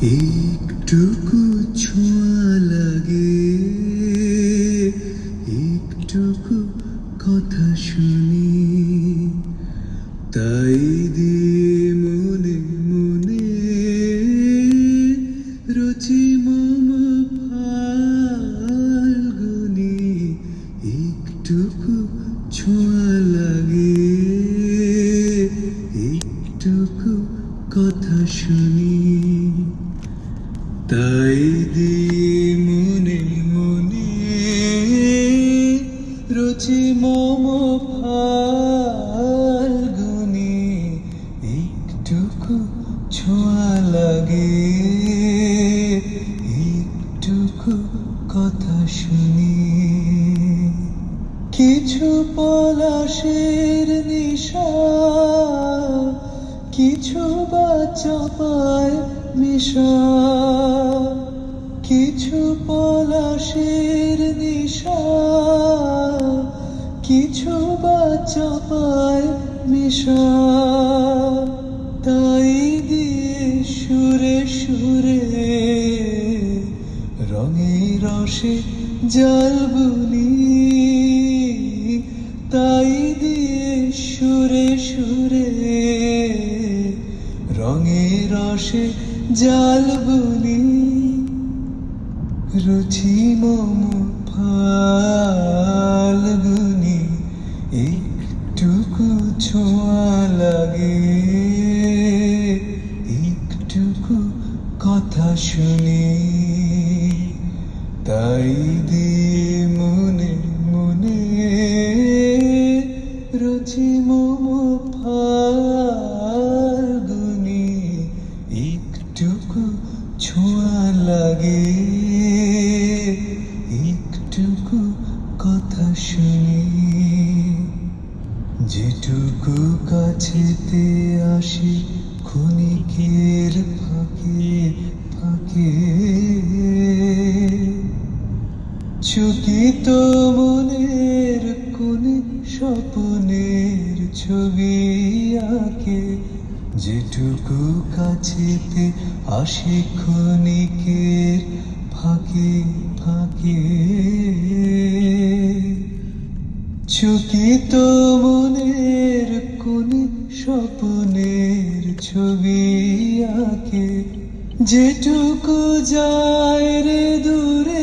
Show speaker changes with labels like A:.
A: একটুকু ছোঁয়া লাগে, একটুকু কথা শুনি, তাই দিয়ে মনে মনে রচি মম ফাল্গুনি। একটুকু ছোঁয়া লাগে, একটুকু কথা শুনি, তাই দিয়ে মনে মনে রচি মম ফাল্গুনি। একটুকু ছোঁয়া লাগে, একটুকু কথা শুনি। কিছু পলাশের নিশা, কিছু বা চাপায় মিশা। কিছু পলাশের নিশা, কিছু বা চাপায় মিশা। তাই দিয়ে সুরে সুরে রঙে রসে জাল বুনি। তাই দিয়ে সুরে সুরে রঙে রসে জাল বুনি। রুচি মম ফাল্গুনি। একটুকু ছোঁয়া লাগে, একটুকু কথা শুনি, তাই দিয়ে মনে মনে রচি মম ফাল্গুনি। একটুকু ছোঁয়া লাগে, একটুকু কথা শুনি। যেটুকু কাছেতে আসি ক্ষণিকের ফাঁকে ফাঁকে, চকিত মনের কোণে স্বপ্নের ছবি আঁকে। যেটুকু কাছেতে আসি ক্ষণিকের ফাঁকে ফাঁকে, চকিত মনের কোণে স্বপ্নের ছবি আঁকে। যেটুকু যায় রে দূরে